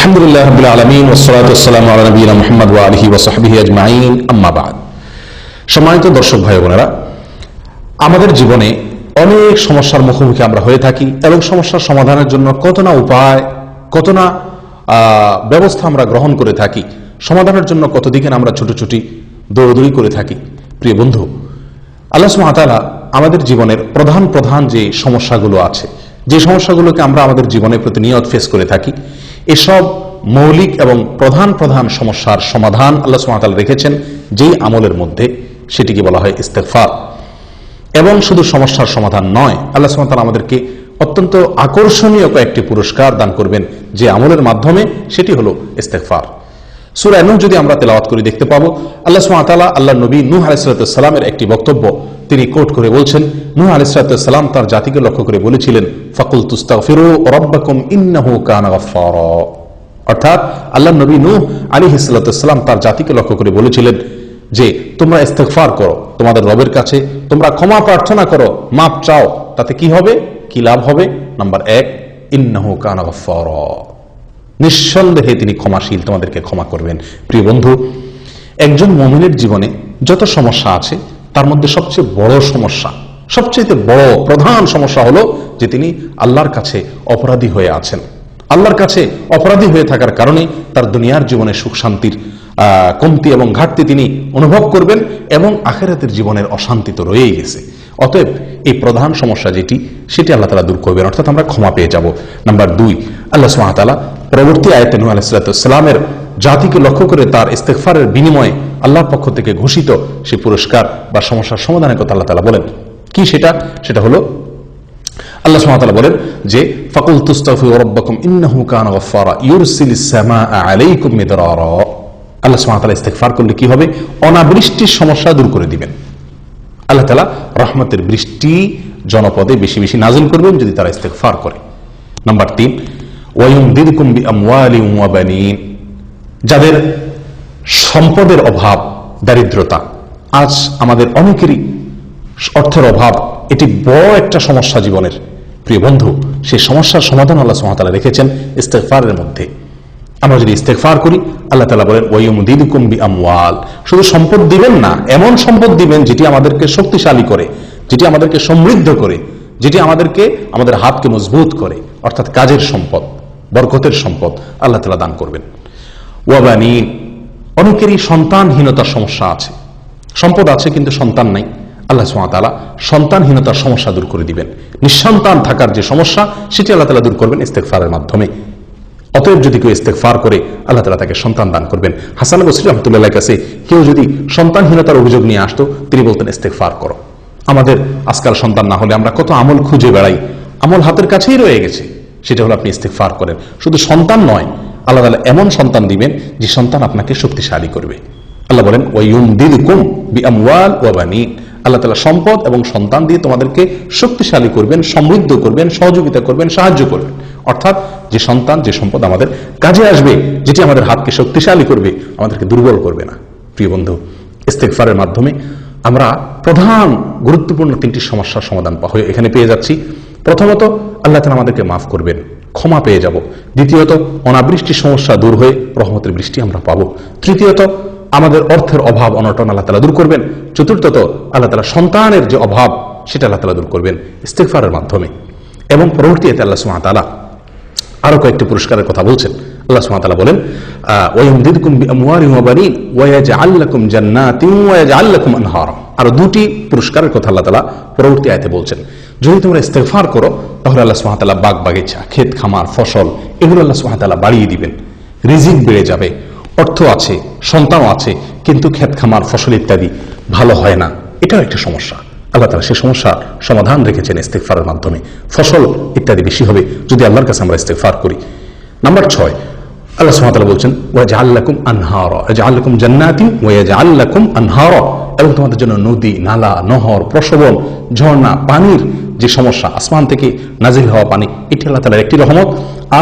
আলহামদুলিল্লাহ রাব্বিল আলামিন ওয়াসসালাতু ওয়াসসালামু আলা নবিয়িনা মুহাম্মদ ওয়া আলিহি ওয়া সাহবিহি আজমাইন, আম্মা বা'দ। সম্মানিত দর্শক ভাই বোনেরা, আমাদের জীবনে অনেক সমস্যার মুখোমুখি আমরা হয়ে থাকি এবং সমস্যার সমাধানের জন্য কত না উপায়, কত না ব্যবস্থা আমরা গ্রহণ করে থাকি। সমাধানের জন্য কত দিকে আমরা ছুটোছুটি দৌড়দৌড়ি করে থাকি। প্রিয় বন্ধু, আল্লাহ সুবহানাহু ওয়া তাআলা আমাদের জীবনের প্রধান প্রধান যে সমস্যাগুলো আছে, যে সমস্যাগুলোকে আমরা আমাদের জীবনে প্রতিনিয়ত ফেস করে থাকি, এসব মৌলিক এবং প্রধান প্রধান সমস্যার সমাধান আল্লাহ সুবহানাহু ওয়া তাআলা রেখেছেন যেই আমলের মধ্যে, সেটিকে বলা হয় ইস্তেগফার। এবং শুধু সমস্যার সমাধান নয়, আল্লাহ সুবহানাহু ওয়া তাআলা আমাদেরকে অত্যন্ত আকর্ষণীয় কয়েকটি পুরস্কার দান করবেন যে আমলের মাধ্যমে, সেটি হলো ইস্তেগফার। সূরা নূহ যদি আমরা তেলাওয়াত করি দেখতে পাবো আল্লাহ সুবহানাহু ওয়া তাআলা আল্লাহর নবী নূহ আলাইহিস সালামের একটি বক্তব্য তিনি কোট করে বলছেন। নূহ আলাইহিস সালাম তার জাতিকে লক্ষ্য করে বলেছিলেন, ফাকুলতু ইস্তাগফিরু রাব্বাকুম ইন্নাহু কানা গাফফারা। অর্থাৎ আল্লাহর নবী নূহ আলাইহিস সালাম তার জাতিকে লক্ষ্য করে বলেছিলেন যে তোমরা ইস্তেগফার করো, তোমাদের রবের কাছে তোমরা ক্ষমা প্রার্থনা করো, মাপ চাও। তাতে কি হবে, কি লাভ হবে? নাম্বার 1, ইন্নাহু কানা গাফফারা, নিঃসন্দেহে তিনি ক্ষমাশীল, তোমাদেরকে ক্ষমা করবেন। প্রিয় বন্ধু, একজন মুমিনের জীবনে যত সমস্যা আছে তার মধ্যে সবচেয়ে বড় সমস্যা, সবচেয়ে বড় প্রধান সমস্যা হলো যে তিনি আল্লাহর কাছে অপরাধী হয়ে আছেন। আল্লাহর কাছে অপরাধী হয়ে থাকার কারণে তার দুনিয়ার জীবনে সুখ শান্তির কমতি এবং ঘাটতি তিনি অনুভব করবেন এবং আখিরাতের জীবনের অশান্তি তো রয়েই গেছে। অতএব এই প্রধান সমস্যা যেটি, সেটি আল্লাহ তাআলা দূর করবেন, অর্থাৎ আমরা ক্ষমা পেয়ে যাব। নাম্বার 2, আল্লাহ সুবহানাহু ওয়া তাআলা পরবর্তী আয়াতে নূহ আলাইহিস সালামের জাতিকে লক্ষ্য করে তার ইস্তেগফারের বিনিময়ে আল্লাহর পক্ষ থেকে ঘোষিত সেই পুরস্কার বা সমস্যার সমাধানের কথা আল্লাহ তাআলা বলেন। কি সেটা? সেটা হলো আল্লাহ সুবহানাহু ওয়া তাআলা বলেন যে ফাকুলতু ইস্তাগফিরু রাব্বাকুম ইন্নাহু কানা গাফফারা ইউরসিলিস সামাআ আলাইকুম মিদরারা। আল্লাহ সুবহানাহু ওয়া তাআলা ইস্তেগফার করলে কি হবে? অনাবৃষ্টির সমস্যা দূর করে দিবেন। আল্লাহ তাআলা রহমতের বৃষ্টি জনপদে বেশি বেশি নাজিল করবেন যদি তারা ইস্তেগফার করে। নাম্বার 3, ওয়ায়ুমদিদকুম বিআমওয়ালিন ওয়া বানিন। যাদের সম্পদের অভাব, দারিদ্রতা, আজ আমাদের অনেকেরই অর্থের অভাব, এটি বড় একটা সমস্যা জীবনের। প্রিয় বন্ধু, সেই সমস্যার সমাধান আল্লাহ সুবহানাহু ওয়া তাআলা রেখেছেন ইস্তেগফারের মধ্যে। আমরা যদি ইস্তেগফার করি, আল্লাহ তাআলা বলেন ওয়ায়ুমদিদকুম বিআমওয়াল, শুধু সম্পদ দিবেন না, এমন সম্পদ দিবেন যেটি আমাদেরকে শক্তিশালী করে, যেটি আমাদেরকে সমৃদ্ধ করে, যেটি আমাদেরকে আমাদের হাতকে মজবুত করে, অর্থাৎ কাজের সম্পদ, বরকতের সম্পদ আল্লাহ তাআলা দান করবেন। ওয়া বানিন, অনেকেরই সন্তানহীনতার সমস্যা আছে, সম্পদ আছে কিন্তু সন্তান নাই। আল্লাহ সুবহানাহু ওয়া তাআলা সন্তানহীনতার সমস্যা দূর করে দিবেন। নিঃসন্তান থাকার যে সমস্যা, সেটি আল্লাহ তাআলা দূর করবেন ইস্তেগফারের মাধ্যমে। অতএব যদি কেউ ইস্তেগফার করে, আল্লাহ তাআলা তাকে সন্তান দান করবেন। হাসান বসরি রাহমাতুল্লাহর কাছে কেউ যদি সন্তানহীনতার অভিযোগ নিয়ে আসতো, তিনি বলতেন ইস্তেগফার করো। আমাদের আজকাল সন্তান না হলে আমরা কত আমল খুঁজে বেড়াই, আমল হাতের কাছেই রয়ে গেছে, সেটা হলো আপনি ইস্তেগফার করেন। শুধু সন্তান নয়, আল্লাহ তাআলা এমন সন্তান দিবেন যে সন্তান আপনাকে শক্তিশালী করবে। আল্লাহ বলেন ওয়ায়ুমদিদকুম বিআমওয়াল ওয়া বানিন, আল্লাহ তাআলা সম্পদ এবং সন্তান দিয়ে তোমাদেরকে শক্তিশালী করবেন, সমৃদ্ধ করবেন, সহযোগিতা করবেন, সাহায্য করবেন। অর্থাৎ যে সন্তান, যে সম্পদ আমাদের কাজে আসবে, যেটি আমাদের হাতকে শক্তিশালী করবে, আমাদেরকে দুর্বল করবে না। প্রিয় বন্ধু, ইস্তেগফারের মাধ্যমে আমরা প্রধান গুরুত্বপূর্ণ 3টি সমস্যার সমাধান এখানে পেয়ে যাচ্ছি। প্রথমত, আল্লাহ তাআলা আমাদেরকে মাফ করবেন, ক্ষমা পেয়ে যাব। দ্বিতীয়ত, অনাবৃষ্টির সমস্যা দূর হয়ে রহমতের বৃষ্টি আমরা পাবো। তৃতীয়ত, আমাদের অর্থের অভাব অনটন আল্লাহ তাআলা দূর করবেন। চতুর্থত, আল্লাহ তাআলা সন্তানের যে অভাব, সেটা আল্লাহ তাআলা দূর করবেন ইস্তেগফারের মাধ্যমে। এবং পরবর্তীতে আল্লাহ সুবহানাহু ওয়া তাআলা আরো কয়েকটি পুরস্কারের কথা বলছেন। আল্লাহ সুবহানাহু ওয়া তাআলা বলেন ওয়ায়ুমদিদকুম বিআমওয়ালিন ওয়া বানিন ওয়া ইয়াজআল লাকুম জান্নাতিন ওয়া ইয়াজআল লাকুম আনহারা। আরো 2টি পুরস্কারের কথা আল্লাহ তাআলা পরবর্তী আয়াতে বলছেন। যদি তোমরা ইস্তেগফার করো, তাহলে আল্লাহ সুবহানাহু ওয়া তাআলা বাগ বাগিচা, ক্ষেত খামার, ফসল, এগুলো আল্লাহ সুবহানাহু ওয়া তাআলা বাড়িয়ে দিবেন। রিজিক বেড়ে যাবে, অর্থ আছে, সন্তানও আছে, কিন্তু ক্ষেত খামার, ফসল ইত্যাদি ভালো হয় না, এটাও একটা সমস্যা। আল্লাহ তাআলা সেই সমস্যার সমাধান রেখেছেন ইস্তেগফারের মাধ্যমে। ফসল ইত্যাদি বেশি হবে যদি আল্লাহর কাছে আমরা ইস্তেগফার করি। নাম্বার 6, আল্লাহ সুবহানাহু ওয়া তাআলা বলছেন ওয়াজআল লাকুম আনহারা, ইয়াজআল লাকুম জান্নাতিন ওয়া ইয়াজআল লাকুম আনহারা, এবং তোমাদের জন্য নদী, নালা, নহর, প্রশবন, ঝর্ণা, পানির যে সমস্যা, আসমান থেকে নাজিল হওয়া পানি, এটি আল্লাহ তাআলার একটি রহমত।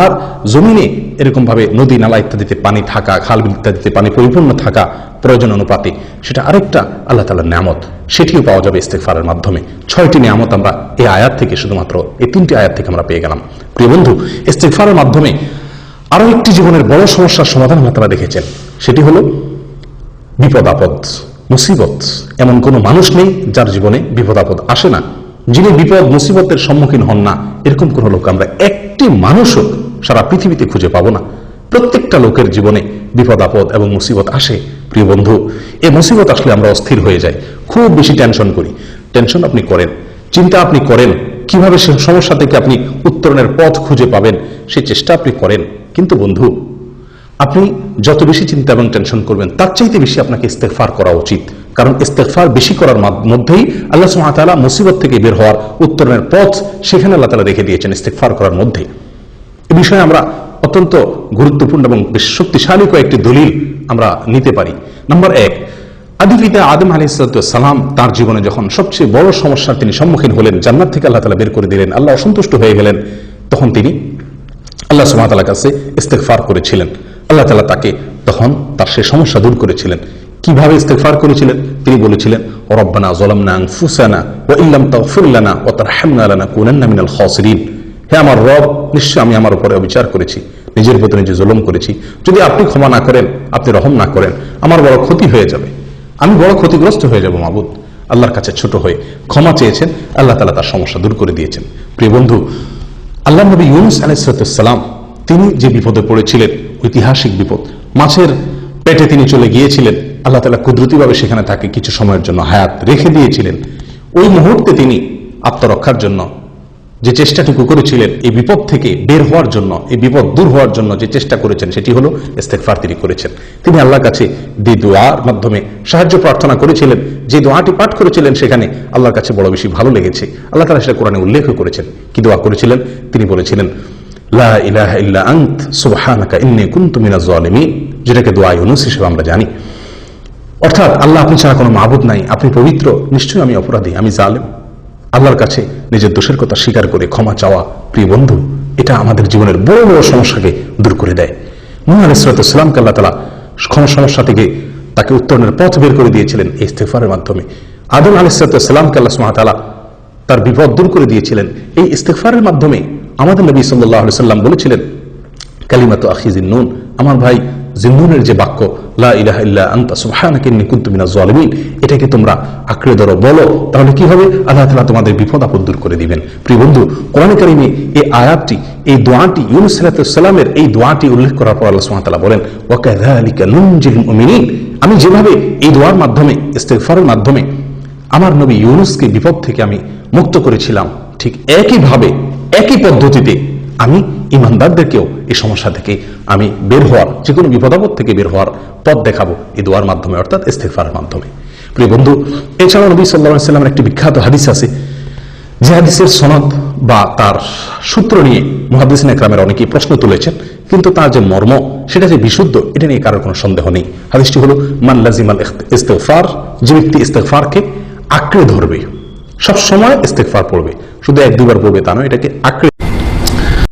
আর জমিনে এরকম ভাবে নদী, নালা ইত্যাদিতে পানি থাকা, খাল বিল ইত্যাদিতে পানি পরিপূর্ণ থাকা প্রয়োজন অনুপাতে, সেটা আরেকটা আল্লাহ তাআলার নিয়ামত, সেটিও পাওয়া যাবে ইস্তেগফারের মাধ্যমে। 6টি নিয়ামত আমরা এই আয়াত থেকে, শুধুমাত্র এই 3টি আয়াত থেকে আমরা পেয়ে গেলাম। প্রিয় বন্ধু, ইস্তেগফারের মাধ্যমে আরো একটি জীবনের বড় সমস্যার সমাধান আপনারা দেখেছেন, সেটি হলো বিপদ আপদ, মুসিবত। এমন কোনো মানুষ নেই যার জীবনে বিপদ আপদ আসে না, যিনি বিপদ মুসিবতের সম্মুখীন হন না, এরকম কোন লোক আমরা একটি মানুষও সারা পৃথিবীতে খুঁজে পাবো না। প্রত্যেকটা লোকের জীবনে বিপদ আপদ এবং মুসিবত আসে। প্রিয় বন্ধু, এই মুসিবত আসলে আমরা অস্থির হয়ে যাই, খুব বেশি টেনশন করি। টেনশন আপনি করেন, চিন্তা আপনি করেন, কিভাবে সে সমস্যা থেকে আপনি উত্তরণের পথ খুঁজে পাবেন সেই চেষ্টা আপনি করেন। কিন্তু বন্ধু, আপনি যত বেশি চিন্তা এবং টেনশন করবেন তার চাইতে বেশি আপনাকে ইস্তেগফার করা উচিত। কারণ ইস্তেগফার বেশি করার মধ্যেই আল্লাহ সুবহানাহু ওয়া তাআলা মুসিবত থেকে বের হওয়ার উত্তরণের পথ সেখানে আল্লাহ তাআলা রেখে দিয়েছেন, ইস্তেগফার করার মধ্যে। এই বিষয়ে আমরা অত্যন্ত গুরুত্বপূর্ণ এবং বেশ শক্তিশালী কয়েকটি দলিল আমরা নিতে পারি। নম্বর 1, আদি পিতা আদম আলাইহিস সালাম তার জীবনে যখন সবচেয়ে বড় সমস্যার তিনি সম্মুখীন হলেন, জান্নাত থেকে আল্লাহ তাআলা বের করে দিলেন, আল্লাহ অসন্তুষ্ট হয়ে গেলেন, তখন তিনি আল্লাহ সুবহানাহু ওয়া তাআলার কাছে ইস্তেগফার করেছিলেন। আল্লাহ তাআলা তাকে তখন তার সেই সমস্যা দূর করেছিলেন। কিভাবে ইস্তেগফার করেছিলেন? তিনি বলেছিলেন, রব্বানা যালামনা আনফুসানা ওয়া ইল্লাম তাগফির লানা ওয়া তারহামনা লানাকুনান্না মিনাল খাসিরিন। হে আমার রব, নিশ্চয় আমি আমার উপরে অবিচার করেছি, নিজের প্রতি নিজে জুলুম করেছি। যদি আপনি ক্ষমা না করেন, আপনি রহম না করেন, আমার বড় ক্ষতি হয়ে যাবে, আমি বড় ক্ষতিগ্রস্ত হয়ে যাব। মাবুদ আল্লাহর কাছে ছোট হয়ে ক্ষমা চেয়েছেন, আল্লাহ তাআলা তার সমস্যা দূর করে দিয়েছেন। প্রিয় বন্ধু, আল্লাহ নবী ইউনূস আলাইহিস সালাম তিনি যে বিপদে পড়েছিলেন, ঐতিহাসিক বিপদ, মাছের পেটে তিনি চলে গিয়েছিলেন, আল্লাহ তাআলা কুদরতিভাবে সেখানে তাকে কিছু সময়ের জন্য হায়াত রেখে দিয়েছিলেন। ওই মুহূর্তে তিনি আত্মরক্ষার জন্য যে চেষ্টাটুকু করেছিলেন, এই বিপদ থেকে বের হওয়ার জন্য, এই বিপদ দূর হওয়ার জন্য যে চেষ্টা করেছেন সেটি হলো ইস্তেগফার তিনি করেছেন। তিনি আল্লাহর কাছে যে দোয়ার মাধ্যমে সাহায্য প্রার্থনা করেছিলেন, যে দোয়াটি পাঠ করেছিলেন, সেখানে আল্লাহর কাছে বড় বেশি ভালো লেগেছে। আল্লাহ তাআলা সেটা কোরআনে উল্লেখ করেছেন। কি দোয়া করেছিলেন? তিনি বলেছিলেন, লা ইলাহা ইল্লা আনত সুবহানাকা ইন্নী কুনতু মিনাজ জালিমিন, যেটাকে দোয়া ইউনূস হিসেবে আমরা জানি। অর্থাৎ আল্লাহ, আপনি ছাড়া কোনো মাবুদ নাই, আপনি পবিত্র, নিশ্চয়ই আমি অপরাধী, আমি জালেম। আল্লাহর কাছে নিজের দোষের কথা স্বীকার করে ক্ষমা চাওয়া, প্রিয় বন্ধু, এটা আমাদের জীবনের বড় বড় সমস্যাকে দূর করে দেয়। নূহ আলাইহিস সালামকে আল্লাহ তাআলা সমস্যা থেকে তাকে উত্তরণের পথ বের করে দিয়েছিলেন এই ইস্তেগফারের মাধ্যমে। আদম আলাইহিস সালামকে আল্লাহ সুবহানাহু ওয়া তাআলা তার বিপদ দূর করে দিয়েছিলেন এই ইস্তেগফারের মাধ্যমে। আমাদের নবী সাল্লাল্লাহু আলাইহি সাল্লাম বলেছিলেন, কালিমাতু আখি জিন্নুন, আমার ভাই জিন্নুনের যে বাক্য, লা ইলাহা ইল্লা আনতা সুবহানাকা ইন্নী কুনতু মিনাজ জালিমিন, এটাকে তোমরা আঁকড়ে ধরো, বলো, তাহলে কি হবে? আল্লাহ তাআলা তোমাদের বিপদ আপদ দূর করে দিবেন। প্রিয় বন্ধু, কোরআনে কারিমে এই আয়াতটি, এই দোয়াটি, ইউনূস আলাইহিস সালামের এই দোয়াটি উল্লেখ করার পর আল্লাহ সুবহানাহু ওয়া তাআলা বলেন, ওয়া কাযালিকা নুনজিল মুমিনিন, আমি যেভাবে এই দোয়ার মাধ্যমে, ইস্তেগফারের মাধ্যমে আমার নবী ইউনূসকে বিপদ থেকে আমি মুক্ত করেছিলাম, ঠিক একইভাবে, একই পদ্ধতিতে আমি ইমানদারদেরকেও এই সমস্যা থেকে আমি বের হওয়ার, যে কোনো বিপদাপদ থেকে বের হওয়ার পথ দেখাবো এই দোয়ার মাধ্যমে, অর্থাৎ ইস্তেগফারের মাধ্যমে। প্রিয় বন্ধু, এছাড়াও নবী সাল্লাল্লাহু আলাইহি ওয়াসাল্লামের একটি বিখ্যাত হাদিস আছে, যে হাদিসের সনদ বা তার সূত্র নিয়ে মুহাদ্দিসিন ইকরামের অনেকেই প্রশ্ন তুলেছেন, কিন্তু তার যে মর্ম, সেটা যে বিশুদ্ধ, এটা নিয়ে কারোর কোনো সন্দেহ নেই। হাদিসটি হলো, মান লাজিমাল ইস্তেগফার, যে ব্যক্তি ইস্তেগফারকে আঁকড়ে ধরবে, সব সময় ইস্তেগফার পড়বে, শুধু এক দুবার পড়বে তা নয়, এটাকে আঁকড়ে